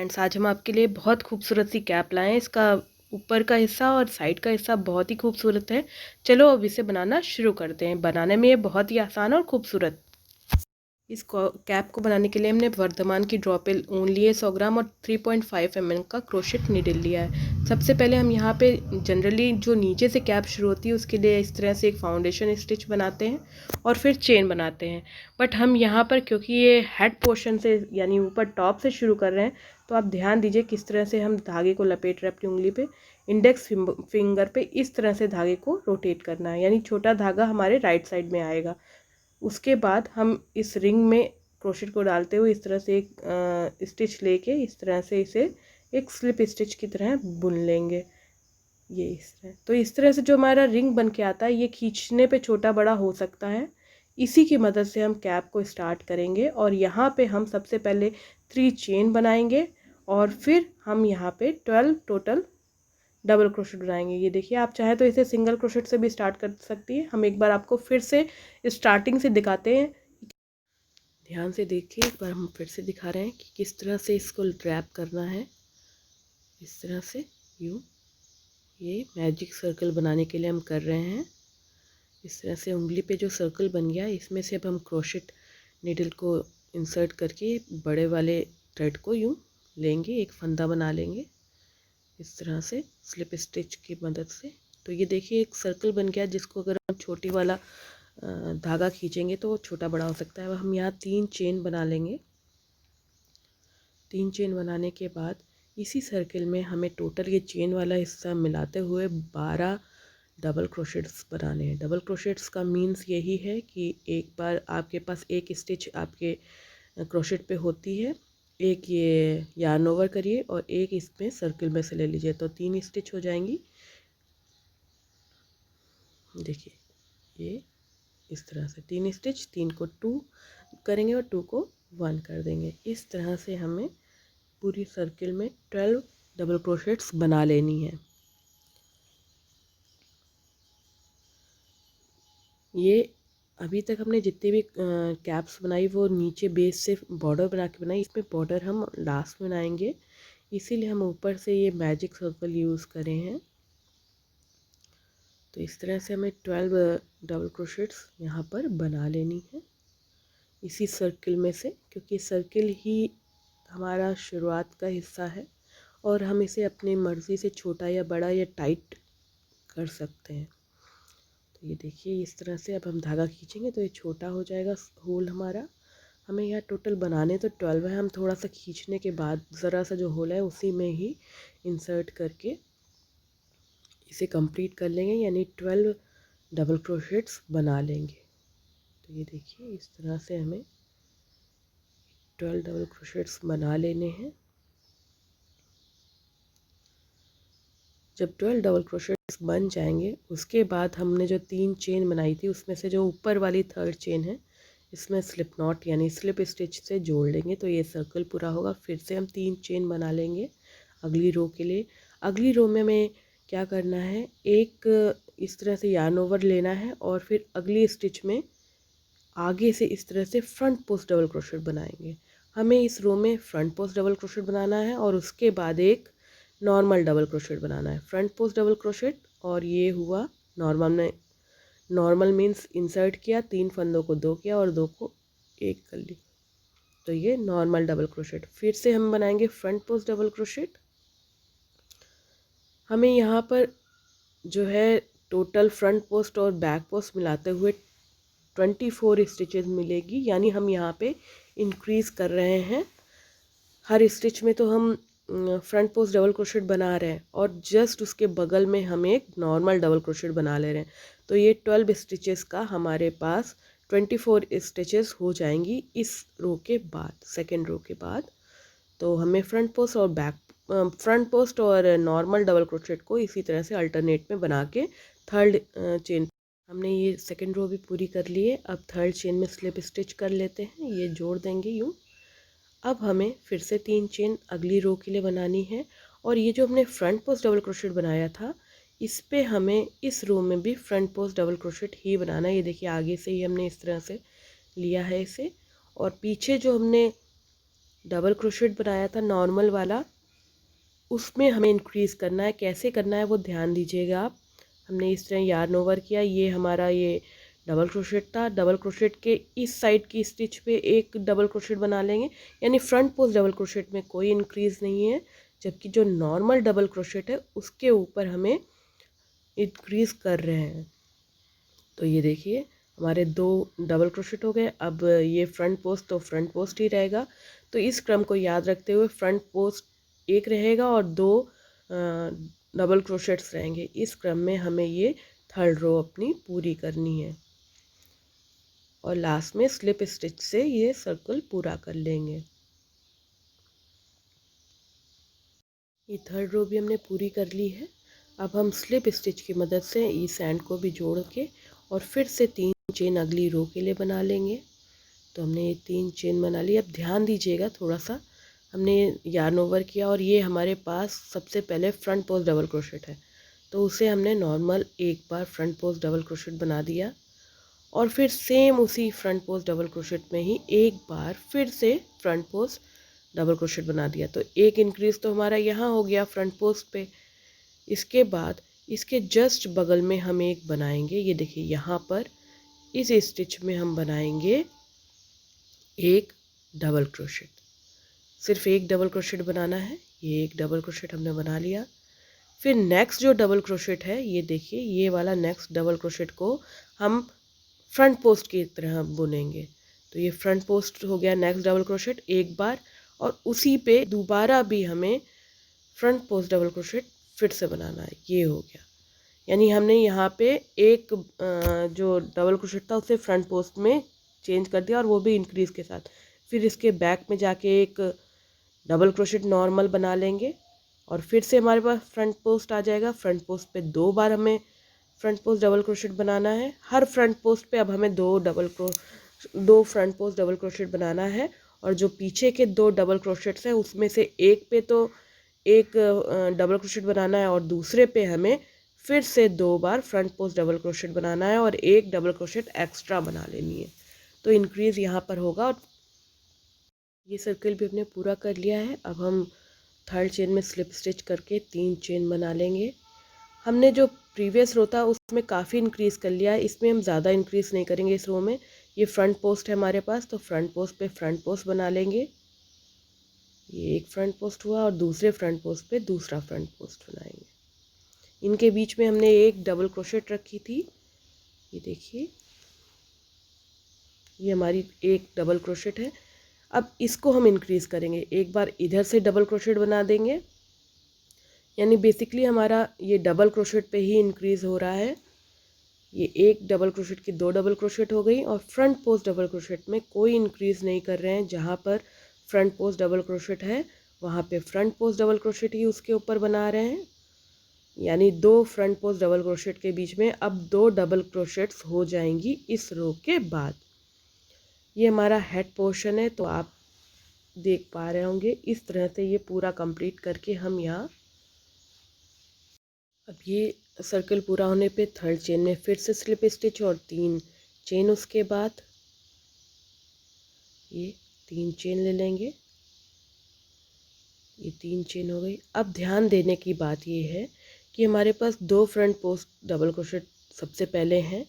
Friends, आज हम आपके लिए बहुत खूबसूरत सी कैप लाए हैं। इसका ऊपर का हिस्सा और साइड का हिस्सा बहुत ही खूबसूरत है। चलो अब इसे बनाना शुरू करते हैं। बनाने में ये बहुत ही आसान और खूबसूरत। इस कैप को बनाने के लिए हमने वर्धमान की ड्रॉपिल ऊन लिए 100 ग्राम और 3.5 mm का क्रोशेट नीडल लिया है। सबसे पहले हम यहाँ पे जनरली जो नीचे से कैप शुरू होती है उसके लिए इस तरह से एक फाउंडेशन स्टिच बनाते हैं और फिर चेन बनाते हैं। बट हम यहाँ पर क्योंकि ये हेड पोर्शन से यानी ऊपर टॉप से शुरू कर रहे हैं, तो आप ध्यान दीजिए किस तरह से हम धागे को लपेट रहे हैं अपनी उंगली पे। इंडेक्स फिंगर पे इस तरह से धागे को रोटेट करना है, यानी छोटा धागा हमारे राइट साइड में आएगा। उसके बाद हम इस रिंग में क्रोशेट को डालते हुए इस तरह से एक स्टिच लेके इस तरह से इसे एक स्लिप स्टिच की तरह बुन लेंगे। ये इस तरह, तो इस तरह से जो हमारा रिंग बन के आता है ये खींचने पे छोटा बड़ा हो सकता है। इसी की मदद से हम कैप को स्टार्ट करेंगे और यहाँ पे हम सबसे पहले 3 चेन बनाएंगे और फिर हम यहाँ पे 12 टोटल डबल क्रोशेट बनाएंगे। ये देखिए, आप चाहे तो इसे सिंगल क्रोशेट से भी स्टार्ट कर सकती है। हम एक बार आपको फिर से स्टार्टिंग से दिखाते हैं। ध्यान से देखिए, एक बार हम फिर से दिखा रहे हैं कि किस तरह से इसको रैप करना है। इस तरह से यूँ, ये मैजिक सर्कल बनाने के लिए हम कर रहे हैं। इस तरह से उंगली पे जो सर्कल बन गया, इसमें से अब हम क्रोशेट नीडल को इंसर्ट करके बड़े वाले थ्रेड को यूँ लेंगे, एक फंदा बना लेंगे इस तरह से स्लिप स्टिच की मदद से। तो ये देखिए एक सर्कल बन गया, जिसको अगर हम छोटी वाला धागा खींचेंगे तो वो छोटा बड़ा हो सकता है। अब हम यहाँ 3 चेन बना लेंगे। 3 चेन बनाने के बाद इसी सर्कल में हमें टोटल ये चेन वाला हिस्सा मिलाते हुए 12 डबल क्रोशेट्स बनाने हैं। डबल क्रोशेट्स का मीन्स यही है कि एक बार आपके पास एक स्टिच आपके क्रोशेट पे होती है, एक ये यार्न ओवर करिए और एक इसमें सर्कल में से ले लीजिए, तो 3 स्टिच हो जाएंगी। देखिए ये इस तरह से 3 स्टिच, 3 को 2 करेंगे और 2 को 1 कर देंगे। इस तरह से हमें पूरी सर्कल में 12 डबल क्रोशेट्स बना लेनी है। ये अभी तक हमने जितनी भी कैप्स बनाई वो नीचे बेस से बॉर्डर बना के बनाई। इसमें बॉर्डर हम लास्ट में बनाएंगे, इसीलिए हम ऊपर से ये मैजिक सर्कल यूज़ करे हैं। तो इस तरह से हमें 12 डबल क्रोशेट्स यहाँ पर बना लेनी है इसी सर्कल में से, क्योंकि सर्कल ही हमारा शुरुआत का हिस्सा है और हम इसे अपनी मर्ज़ी से छोटा या बड़ा या टाइट कर सकते हैं। तो ये देखिए इस तरह से अब हम धागा खींचेंगे तो ये छोटा हो जाएगा होल हमारा। हमें यहाँ टोटल बनाने तो 12 है, हम थोड़ा सा खींचने के बाद ज़रा सा जो होल है उसी में ही इंसर्ट करके इसे कंप्लीट कर लेंगे, यानी 12 डबल क्रोशेट्स बना लेंगे। तो ये देखिए इस तरह से हमें 12 डबल क्रोशेट्स बना लेने हैं। जब 12 डबल क्रोशेट्स बन जाएंगे उसके बाद हमने जो 3 चेन बनाई थी उसमें से जो ऊपर वाली 3rd चेन है इसमें स्लिप नॉट यानी स्लिप स्टिच से जोड़ लेंगे, तो ये सर्कल पूरा होगा। फिर से हम 3 चेन बना लेंगे अगली रो के लिए। अगली रो में हमें क्या करना है, एक इस तरह से यार्न ओवर लेना है और फिर अगली स्टिच में आगे से इस तरह से फ्रंट पोस्ट डबल क्रोशेट बनाएंगे। हमें इस रो में फ्रंट पोस्ट डबल क्रोशेट बनाना है और उसके बाद एक नॉर्मल डबल क्रोशेट बनाना है। फ्रंट पोस्ट डबल क्रोशेट और ये हुआ नॉर्मल में, नॉर्मल मीन्स इंसर्ट किया, 3 फंदों को 2 किया और 2 को 1 कर ली, तो ये नॉर्मल डबल क्रोशेट। फिर से हम बनाएंगे फ्रंट पोस्ट डबल क्रोशेट। हमें यहाँ पर जो है टोटल फ्रंट पोस्ट और बैक पोस्ट मिलाते हुए 24 स्टिचेस मिलेगी, यानी हम यहाँ पे इंक्रीज़ कर रहे हैं। हर स्टिच में तो हम फ्रंट पोस्ट डबल क्रोशेट बना रहे हैं और जस्ट उसके बगल में हम एक नॉर्मल डबल क्रोशेट बना ले रहे हैं, तो ये 12 स्टिचेस का हमारे पास 24 स्टिचेस हो जाएंगी इस रो के बाद, सेकेंड रो के बाद। तो हमें फ्रंट पोस्ट और नॉर्मल डबल क्रोशेट को इसी तरह से अल्टरनेट में बना के 3rd चेन, हमने ये सेकेंड रो भी पूरी कर ली है। अब 3rd चेन में स्लिप स्टिच कर लेते हैं, ये जोड़ देंगे यूँ। अब हमें फिर से 3 चेन अगली रो के लिए बनानी है और ये जो हमने फ्रंट पोस्ट डबल क्रोशेट बनाया था इस पे हमें इस रो में भी फ्रंट पोस्ट डबल क्रोशेट ही बनाना है। ये देखिए आगे से ही हमने इस तरह से लिया है इसे, और पीछे जो हमने डबल क्रोशेट बनाया था नॉर्मल वाला, उसमें हमें इंक्रीज़ करना है। कैसे करना है वो ध्यान दीजिएगा आप। हमने इस तरह यार्न ओवर किया, ये हमारा ये डबल क्रोशेट था। डबल क्रोशेट के इस साइड की स्टिच पे एक डबल क्रोशेट बना लेंगे, यानी फ्रंट पोस्ट डबल क्रोशेट में कोई इंक्रीज़ नहीं है, जबकि जो नॉर्मल डबल क्रोशेट है उसके ऊपर हमें इंक्रीज़ कर रहे हैं। तो ये देखिए हमारे 2 डबल क्रोशेट हो गए। अब ये फ्रंट पोस्ट तो फ्रंट पोस्ट ही रहेगा, तो इस क्रम को याद रखते हुए फ्रंट पोस्ट एक रहेगा और 2 डबल क्रोशेट्स रहेंगे। इस क्रम में हमें ये थर्ड रो अपनी पूरी करनी है और लास्ट में स्लिप स्टिच से ये सर्कल पूरा कर लेंगे। ये थर्ड रो भी हमने पूरी कर ली है। अब हम स्लिप स्टिच की मदद से इस एंड को भी जोड़ के और फिर से 3 चेन अगली रो के लिए बना लेंगे। तो हमने ये 3 चेन बना ली। अब ध्यान दीजिएगा थोड़ा सा, हमने यार्न ओवर किया और ये हमारे पास सबसे पहले फ्रंट पोस्ट डबल क्रोशेट है, तो उसे हमने नॉर्मल एक बार फ्रंट पोस्ट डबल क्रोशेट बना दिया और फिर सेम उसी फ्रंट पोस्ट डबल क्रोशेट में ही एक बार फिर से फ्रंट पोस्ट डबल क्रोशेट बना दिया। तो एक इंक्रीज़ तो हमारा यहाँ हो गया फ्रंट पोस्ट पे। इसके बाद इसके जस्ट बगल में हम एक बनाएंगे, ये देखिए यहाँ पर इस स्टिच में हम बनाएंगे एक डबल क्रोशेट। सिर्फ एक डबल क्रोशेट बनाना है। ये एक डबल क्रोशेट हमने बना लिया। फिर नेक्स्ट जो डबल क्रोशेट है, ये देखिए ये वाला नेक्स्ट डबल क्रोशेट को हम फ्रंट पोस्ट की तरह बुनेंगे। तो ये फ्रंट पोस्ट हो गया नेक्स्ट डबल क्रोशेट एक बार, और उसी पे दोबारा भी हमें फ्रंट पोस्ट डबल क्रोशेट फिर से बनाना है। ये हो गया, यानी हमने यहाँ पे एक जो डबल क्रोशेट था उसे फ्रंट पोस्ट में चेंज कर दिया और वो भी इंक्रीज़ के साथ। फिर इसके बैक में जाके एक डबल क्रोशेट नॉर्मल बना लेंगे और फिर से हमारे पास फ्रंट पोस्ट आ जाएगा। फ्रंट पोस्ट पे 2 बार हमें फ्रंट पोस्ट डबल क्रोशेट बनाना है। हर फ्रंट पोस्ट पे अब हमें 2 फ्रंट पोस्ट डबल क्रोशेट बनाना है, और जो पीछे के 2 डबल क्रोशेट्स हैं उसमें से एक पे तो एक डबल क्रोशेट बनाना है और दूसरे पे हमें फिर से 2 बार फ्रंट पोस्ट डबल क्रोशेट बनाना है और एक डबल क्रोशेट एक्स्ट्रा बना लेनी है। तो इंक्रीज़ यहाँ पर होगा। और ये सर्कल भी हमने पूरा कर लिया है। अब हम थर्ड चेन में स्लिप स्टिच करके 3 चेन बना लेंगे। हमने जो प्रीवियस रो था उसमें काफ़ी इंक्रीज़ कर लिया है, इसमें हम ज़्यादा इंक्रीज़ नहीं करेंगे इस रो में। ये फ्रंट पोस्ट है हमारे पास, तो फ्रंट पोस्ट पे फ्रंट पोस्ट बना लेंगे। ये एक फ्रंट पोस्ट हुआ और दूसरे फ्रंट पोस्ट पे दूसरा फ्रंट पोस्ट बनाएंगे। इनके बीच में हमने एक डबल क्रोशेट रखी थी, ये देखिए ये हमारी एक डबल क्रोशेट है। अब इसको हम इंक्रीज़ करेंगे, एक बार इधर से डबल क्रोशेट बना देंगे, यानी बेसिकली हमारा ये डबल क्रोशेट पे ही इंक्रीज़ हो रहा है। ये एक डबल क्रोशेट की 2 डबल क्रोशेट हो गई और फ्रंट पोस्ट डबल क्रोशेट में कोई इंक्रीज़ नहीं कर रहे हैं। जहाँ पर फ्रंट पोस्ट डबल क्रोशेट है वहाँ पे फ्रंट पोस्ट डबल क्रोशेट ही उसके ऊपर बना रहे हैं, यानी 2 फ्रंट पोस्ट डबल क्रोशेट के बीच में अब 2 डबल क्रोशेट्स हो जाएंगी इस रो के बाद। ये हमारा हेड पोर्शन है, तो आप देख पा रहे होंगे इस तरह से ये पूरा कंप्लीट करके हम यहाँ, अब ये सर्कल पूरा होने पे थर्ड चेन में फिर से स्लिप स्टिच और 3 चेन, उसके बाद ये 3 चेन ले लेंगे। ये 3 चेन हो गई। अब ध्यान देने की बात ये है कि हमारे पास 2 फ्रंट पोस्ट डबल क्रोशेट सबसे पहले हैं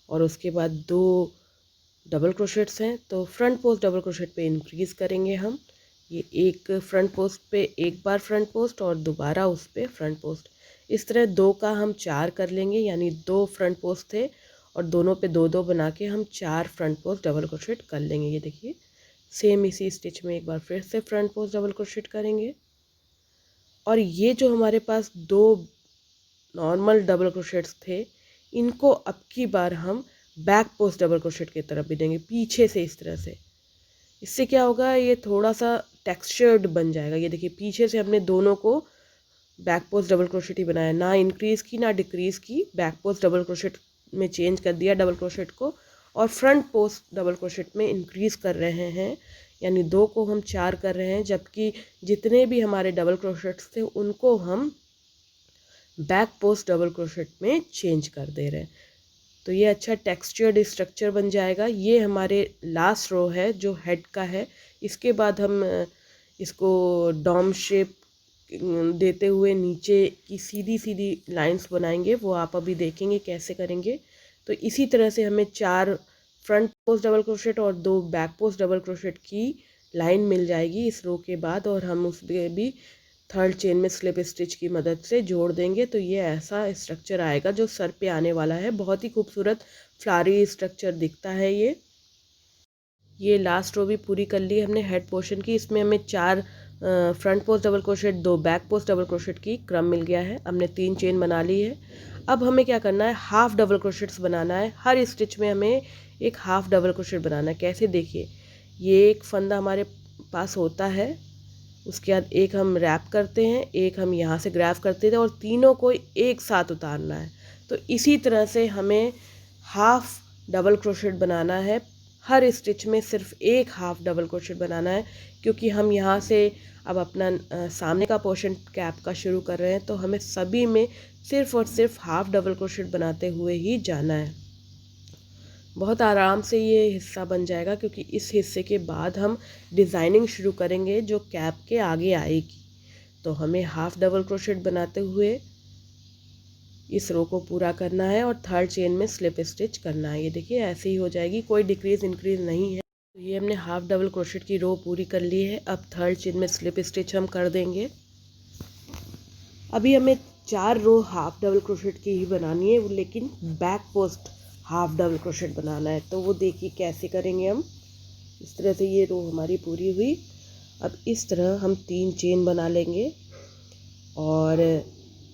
और उसके बाद 2 डबल क्रोशेट्स हैं, तो फ्रंट पोस्ट डबल क्रोशेट पे इंक्रीज़ करेंगे हम। ये एक फ्रंट पोस्ट पे एक बार फ्रंट पोस्ट और दोबारा उस पे फ्रंट पोस्ट, इस तरह 2 का हम 4 कर लेंगे, यानी 2 फ्रंट पोस्ट थे और दोनों पे 2-2 बना के हम 4 फ्रंट पोस्ट डबल क्रोशेट कर लेंगे। ये देखिए सेम इसी स्टिच में एक बार फिर से फ्रंट पोस्ट डबल क्रोशेट करेंगे और ये जो हमारे पास 2 नॉर्मल डबल क्रोशेट्स थे इनको अब की बार हम बैक पोस्ट डबल क्रोशेट की तरफ भी देंगे पीछे से इस तरह से। इससे क्या होगा, ये थोड़ा सा टेक्सचर्ड बन जाएगा। ये देखिए पीछे से हमने दोनों को बैक पोस्ट डबल क्रोशेट ही बनाया, ना इंक्रीज़ की ना डिक्रीज़ की, बैक पोस्ट डबल क्रोशेट में चेंज कर दिया डबल क्रोशेट को और फ्रंट पोस्ट डबल क्रोशेट में इंक्रीज़ कर रहे हैं, यानी 2 को हम 4 कर रहे हैं, जबकि जितने भी हमारे डबल क्रोशेट्स थे उनको हम बैक पोस्ट डबल क्रोशेट में चेंज कर दे रहे हैं। तो ये अच्छा टेक्सचर्ड स्ट्रक्चर बन जाएगा। ये हमारे लास्ट रो है जो हेड का है, इसके बाद हम इसको डॉम शेप देते हुए नीचे की सीधी सीधी लाइंस बनाएंगे, वो आप अभी देखेंगे कैसे करेंगे। तो इसी तरह से हमें 4 फ्रंट पोस्ट डबल क्रोशेट और 2 बैक पोस्ट डबल क्रोशेट की लाइन मिल जाएगी इस रो के बाद, और हम उसमें भी थर्ड चेन में स्लिप स्टिच की मदद से जोड़ देंगे। तो ये ऐसा स्ट्रक्चर आएगा जो सर पे आने वाला है। बहुत ही खूबसूरत फ्लारी स्ट्रक्चर दिखता है ये लास्ट रो भी पूरी कर ली हमने हेड पोर्शन की। इसमें हमें 4 front post double crochet 2 back post double crochet की क्रम मिल गया है। हमने 3 चेन बना ली है। अब हमें क्या करना है, हाफ डबल क्रोशेट्स बनाना है। हर स्टिच में हमें एक हाफ डबल क्रोशेट बनाना है। कैसे, देखिए ये एक फंदा हमारे पास होता है, उसके बाद एक हम रैप करते हैं, एक हम यहाँ से ग्रैब करते थे, और तीनों को एक साथ उतारना है। तो इसी तरह से हमें हाफ डबल क्रोशेट बनाना है। हर स्टिच में सिर्फ एक हाफ डबल क्रोशेट बनाना है, क्योंकि हम यहाँ से अब अपना सामने का पोर्शन कैप का शुरू कर रहे हैं, तो हमें सभी में सिर्फ और सिर्फ हाफ डबल क्रोशेट बनाते हुए ही जाना है। बहुत आराम से ये हिस्सा बन जाएगा, क्योंकि इस हिस्से के बाद हम डिज़ाइनिंग शुरू करेंगे जो कैप के आगे आएगी। तो हमें हाफ डबल क्रोशेट बनाते हुए इस रो को पूरा करना है और थर्ड चेन में स्लिप स्टिच करना है। ये देखिए ऐसे ही हो जाएगी, कोई डिक्रीज इंक्रीज नहीं है। तो ये हमने हाफ डबल क्रोशेट की रो पूरी कर ली है। अब थर्ड चेन में स्लिप स्टिच हम कर देंगे। अभी हमें 4 रो हाफ डबल क्रोशेट की ही बनानी है, लेकिन back post half double crochet बनाना है। तो वो देखिए कैसे करेंगे हम। इस तरह से ये रो हमारी पूरी हुई। अब इस तरह हम 3 चेन बना लेंगे, और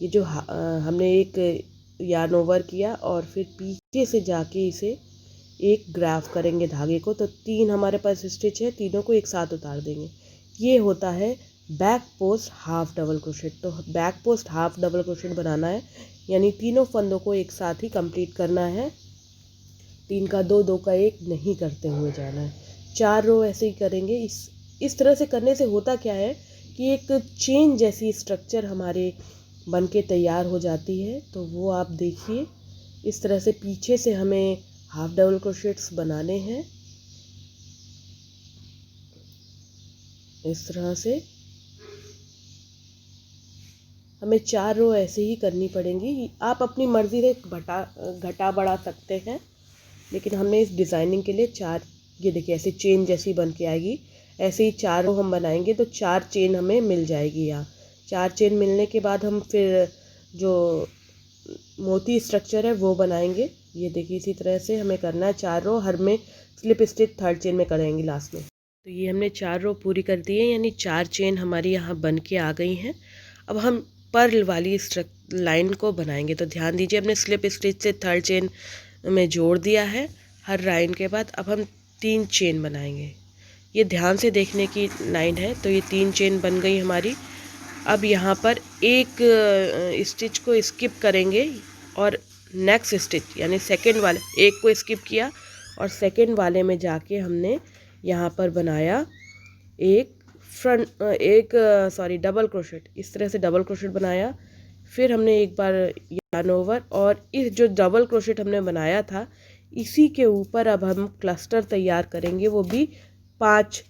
ये जो हमने एक यार्न ओवर किया और फिर पीछे से जाके इसे एक ग्राफ करेंगे धागे को। तो 3 हमारे पास स्टिच है, तीनों को एक साथ उतार देंगे। ये होता है back post half double crochet. तो back post half double crochet बनाना है, यानी तीनों फंदों को एक साथ ही कंप्लीट करना है। 3 का 2, 2 का 1 नहीं करते हुए जाना है। 4 रो ऐसे ही करेंगे। इस तरह से करने से होता क्या है कि एक चेन जैसी स्ट्रक्चर हमारे बन के तैयार हो जाती है। तो वो आप देखिए, इस तरह से पीछे से हमें हाफ डबल क्रोशेट्स बनाने हैं। इस तरह से हमें 4 रो ऐसे ही करनी पड़ेंगी। आप अपनी मर्ज़ी से घटा बढ़ा सकते हैं, लेकिन हमने इस डिज़ाइनिंग के लिए 4, ये देखिए ऐसे चेन जैसी बन के आएगी। ऐसे ही 4 रो हम बनाएंगे तो 4 चेन हमें मिल जाएगी। यहाँ 4 चेन मिलने के बाद हम फिर जो मोती स्ट्रक्चर है वो बनाएंगे। ये देखिए इसी तरह से हमें करना है 4 रो, हर में स्लिप स्टिच थर्ड चेन में करेंगे लास्ट में। तो ये हमने 4 रो पूरी कर दी है, यानी 4 चेन हमारी यहाँ बन के आ गई हैं। अब हम पर्ल वाली लाइन को बनाएंगे। तो ध्यान दीजिए, हमने स्लिप स्टिच से थर्ड चेन में जोड़ दिया है हर लाइन के बाद। अब हम 3 चेन बनाएंगे। ये ध्यान से देखने की लाइन है। तो ये 3 चेन बन गई हमारी। अब यहाँ पर एक स्टिच को स्किप करेंगे, और नेक्स्ट स्टिच यानी सेकंड वाले एक को स्किप किया, और सेकंड वाले में जाके हमने यहाँ पर बनाया डबल क्रोशेट। इस तरह से डबल क्रोशेट बनाया। फिर हमने एक बार यार्न ओवर, और इस जो डबल क्रोशेट हमने बनाया था इसी के ऊपर अब हम क्लस्टर तैयार करेंगे, वो भी 5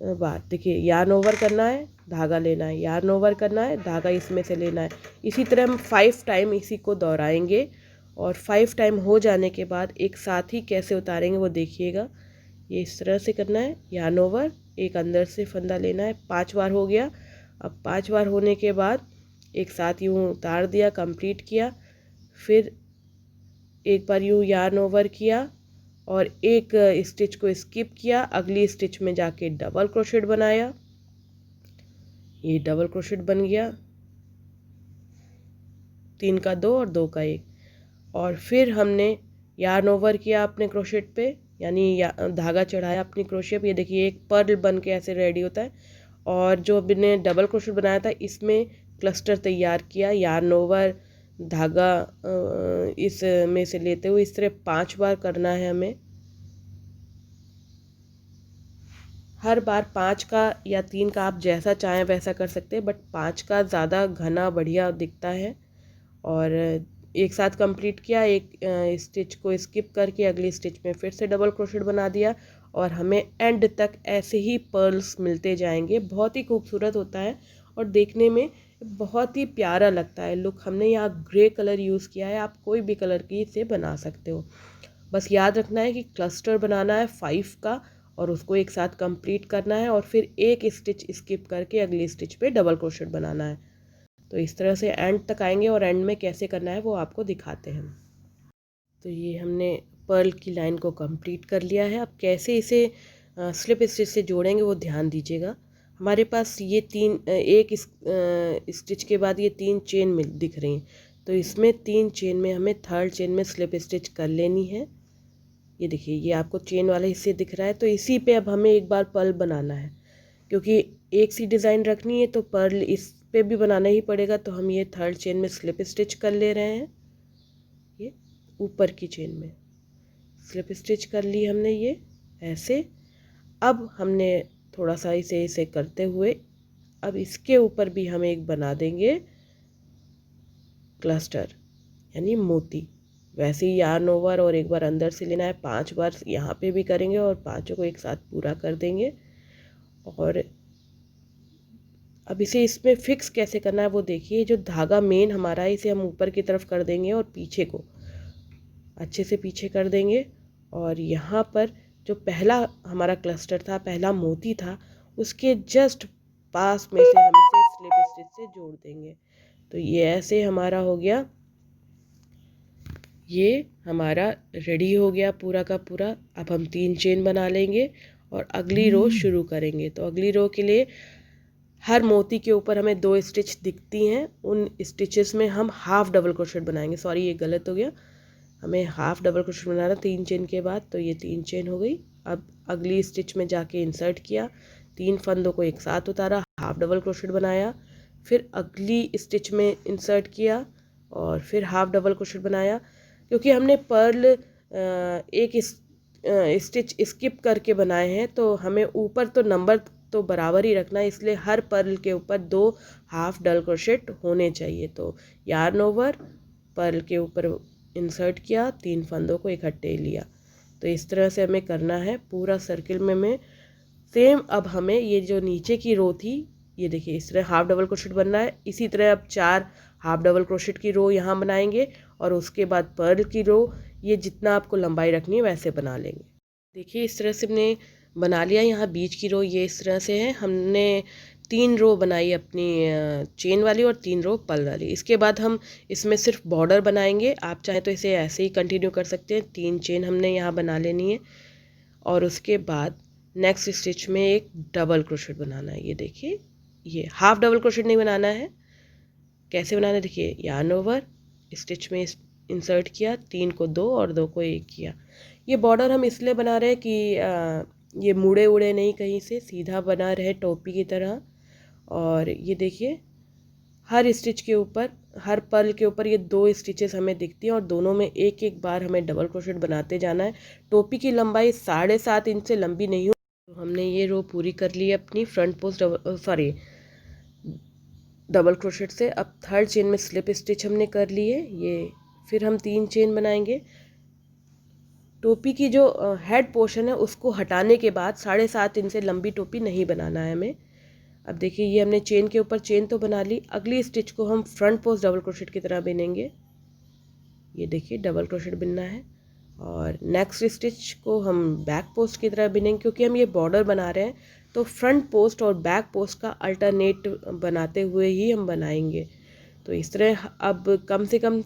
बार। देखिए यार्न ओवर करना है, धागा लेना है, यार्न ओवर करना है, धागा इसमें से लेना है। इसी तरह हम 5 टाइम इसी को दोहराएंगे, और 5 टाइम हो जाने के बाद एक साथ ही कैसे उतारेंगे वो देखिएगा। ये इस तरह से करना है, यार्न ओवर, एक अंदर से फंदा लेना है। 5 बार हो गया। अब 5 बार होने के बाद एक साथ यूँ उतार दिया, कंप्लीट किया। फिर एक बार यूँ यार्न ओवर किया और एक स्टिच को स्किप किया, अगली स्टिच में जाके डबल क्रोशेट बनाया। ये डबल क्रोशेट बन गया, 3 का 2 और 2 का 1। और फिर हमने यार्न ओवर किया अपने क्रोशेट पे, यानी धागा चढ़ाया अपनी क्रोशेट पे। ये देखिए एक पर्ल बन के ऐसे रेडी होता है। और जो हमने डबल क्रोशेट बनाया था इसमें क्लस्टर तैयार किया, यार्न ओवर, धागा इस में से लेते हुए इस तरह 5 बार करना है हमें। हर बार 5 का या 3 का, आप जैसा चाहें वैसा कर सकते हैं, बट 5 का ज़्यादा घना बढ़िया दिखता है। और एक साथ कंप्लीट किया, एक स्टिच को स्किप करके अगली स्टिच में फिर से डबल क्रोशेट बना दिया और हमें एंड तक ऐसे ही पर्ल्स मिलते जाएंगे। बहुत ही खूबसूरत होता है और देखने में बहुत ही प्यारा लगता है लुक। हमने यहाँ ग्रे कलर यूज़ किया है, आप कोई भी कलर की इसे बना सकते हो। बस याद रखना है कि क्लस्टर बनाना है 5 का और उसको एक साथ कंप्लीट करना है और फिर एक स्टिच स्किप करके अगली स्टिच पे डबल क्रोशेट बनाना है। तो इस तरह से एंड तक आएंगे और एंड में कैसे करना है वो आपको दिखाते हैं। तो ये हमने पर्ल की लाइन को कंप्लीट कर लिया है। अब कैसे इसे स्लिप स्टिच से जोड़ेंगे वो ध्यान दीजिएगा। हमारे पास ये एक स्टिच के बाद ये 3 चेन मिल दिख रही हैं, तो इसमें 3 चेन में हमें थर्ड चेन में स्लिप स्टिच कर लेनी है। ये देखिए, ये आपको चेन वाले हिस्से दिख रहा है, तो इसी पे अब हमें एक बार पर्ल बनाना है। क्योंकि एक सी डिज़ाइन रखनी है तो पर्ल इस पे भी बनाना ही पड़ेगा। तो हम ये थर्ड चेन में स्लिप स्टिच कर ले रहे हैं। ये ऊपर की चेन में स्लिप स्टिच कर ली हमने, ये ऐसे। अब हमने थोड़ा सा इसे करते हुए अब इसके ऊपर भी हम एक बना देंगे क्लस्टर यानी मोती। वैसे ही यार्न ओवर और एक बार अंदर से लेना है, 5 बार यहाँ पे भी करेंगे और पांचों को एक साथ पूरा कर देंगे। और अब इसे इसमें फिक्स कैसे करना है वो देखिए। जो धागा मेन हमारा है इसे हम ऊपर की तरफ कर देंगे और पीछे को अच्छे से पीछे कर देंगे। और यहाँ पर जो पहला हमारा क्लस्टर था, पहला मोती था, उसके जस्ट पास में से हम इसे स्लिप स्टिच से जोड़ देंगे। तो ये ऐसे हमारा हो गया, ये हमारा रेडी हो गया पूरा का पूरा। अब हम 3 चेन बना लेंगे और अगली रो शुरू करेंगे। तो अगली रो के लिए हर मोती के ऊपर हमें 2 स्टिच दिखती हैं, उन स्टिचेस में हम हाफ डबल क्रोशेट बनाएंगे। सॉरी, ये गलत हो गया, हमें हाफ डबल क्रोशेट बनाना 3 चेन के बाद। तो ये 3 चेन हो गई। अब अगली स्टिच में जाके इंसर्ट किया, 3 फंदों को एक साथ उतारा, हाफ डबल क्रोशेट बनाया, फिर अगली स्टिच में इंसर्ट किया और फिर हाफ डबल क्रोशेट बनाया। क्योंकि हमने पर्ल एक स्टिच स्किप करके बनाए हैं तो हमें ऊपर तो नंबर तो बराबर ही रखना है, इसलिए हर पर्ल के ऊपर 2 हाफ डबल क्रोशेट होने चाहिए। तो यार्न ओवर, पर्ल के ऊपर इंसर्ट किया, 3 फंदों को इकट्ठे लिया। तो इस तरह से हमें करना है पूरा सर्किल में सेम। अब हमें ये जो नीचे की रो थी, ये देखिए इस तरह हाफ डबल क्रोशेट बनना है। इसी तरह अब 4 हाफ डबल क्रोशेट की रो यहाँ बनाएंगे और उसके बाद पर्ल की रो, ये जितना आपको लंबाई रखनी है वैसे बना लेंगे। देखिए इस तरह से हमने बना लिया। यहाँ बीच की रो ये इस तरह से है। हमने 3 रो बनाई अपनी चेन वाली और 3 रो पर्ल वाली। इसके बाद हम इसमें सिर्फ बॉर्डर बनाएंगे। आप चाहें तो इसे ऐसे ही कंटिन्यू कर सकते हैं। 3 चेन हमने यहाँ बना लेनी है और उसके बाद नेक्स्ट स्टिच में एक डबल क्रोशेट बनाना है। ये देखिए, ये हाफ डबल क्रोशेट नहीं बनाना है। कैसे बनाना है देखिए, यार्न ओवर, स्टिच में इंसर्ट किया, 3 को 2 और 2 को 1 किया। ये बॉर्डर हम इसलिए बना रहे हैं कि ये मुड़े उड़े नहीं, कहीं से सीधा बना रहे टोपी की तरह। और ये देखिए, हर स्टिच के ऊपर, हर पर्ल के ऊपर ये 2 स्टिचेस हमें दिखती हैं और दोनों में एक एक बार हमें डबल क्रोशेट बनाते जाना है। टोपी की लंबाई 7.5 इंच से लंबी नहीं हो। तो हमने ये रो पूरी कर ली अपनी फ्रंट पोस्ट डबल क्रोशेट से। अब थर्ड चेन में स्लिप स्टिच हमने कर ली है ये। फिर हम 3 चेन बनाएंगे। टोपी की जो हेड पोर्शन है उसको हटाने के बाद 7.5 इंच से लंबी टोपी नहीं बनाना है हमें। अब देखिए, ये हमने चेन के ऊपर चेन तो बना ली। अगली स्टिच को हम फ्रंट पोस्ट डबल क्रोशेट की तरह बिनेंगे। ये देखिए, डबल क्रोशेट बिनना है। और नेक्स्ट स्टिच को हम बैक पोस्ट की तरह बिनेंगे। क्योंकि हम ये बॉर्डर बना रहे हैं तो फ्रंट पोस्ट और बैक पोस्ट का अल्टरनेट बनाते हुए ही हम बनाएंगे। तो इस तरह अब कम से कम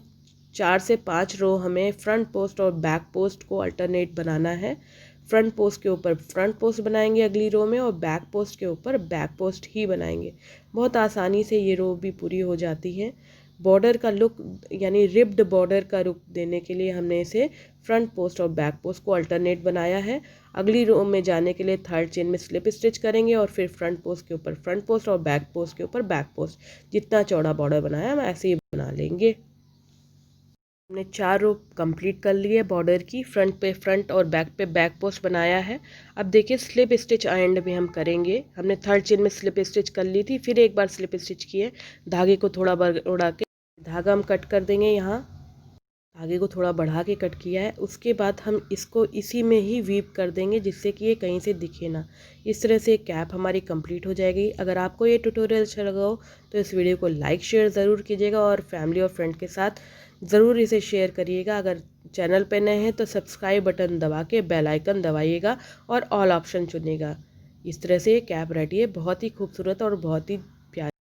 4 से 5 रो हमें फ्रंट पोस्ट और बैक पोस्ट को अल्टरनेट बनाना है। फ्रंट पोस्ट के ऊपर फ्रंट पोस्ट बनाएंगे अगली रो में और बैक पोस्ट के ऊपर बैक पोस्ट ही बनाएंगे। बहुत आसानी से ये रो भी पूरी हो जाती है। बॉर्डर का लुक यानी रिब्ड बॉर्डर का लुक देने के लिए हमने इसे फ्रंट पोस्ट और बैक पोस्ट को अल्टरनेट बनाया है। अगली रो में जाने के लिए थर्ड चेन में स्लिप स्टिच करेंगे और फिर फ्रंट पोस्ट के ऊपर फ्रंट पोस्ट और बैक पोस्ट के ऊपर बैक पोस्ट। जितना चौड़ा बॉर्डर बनाया हम ऐसे ही बना लेंगे। हमने 4 रो कंप्लीट कर ली है बॉर्डर की। फ्रंट पे फ्रंट और बैक पे बैक पोस्ट बनाया है। अब देखिए, स्लिप स्टिच एंड में हम करेंगे। हमने थर्ड चेन में स्लिप स्टिच कर ली थी, फिर एक बार स्लिप स्टिच किए, धागे को थोड़ा बढ़ा के धागा हम कट कर देंगे यहाँ धागे को थोड़ा बढ़ा के कट किया है। उसके बाद हम इसको इसी में ही वीव कर देंगे, जिससे कि ये कहीं से दिखे ना। इस तरह से कैप हमारी कंप्लीट हो जाएगी। अगर आपको ये ट्यूटोरियल अच्छा लगा हो तो इस वीडियो को लाइक शेयर ज़रूर कीजिएगा और फैमिली और फ्रेंड के साथ ज़रूर इसे शेयर करिएगा। अगर चैनल पर नए हैं तो सब्सक्राइब बटन दबा के बेल आइकन दबाइएगा और ऑल ऑप्शन चुनिएगा। इस तरह से ये कैप रेडी है, बहुत ही खूबसूरत और बहुत ही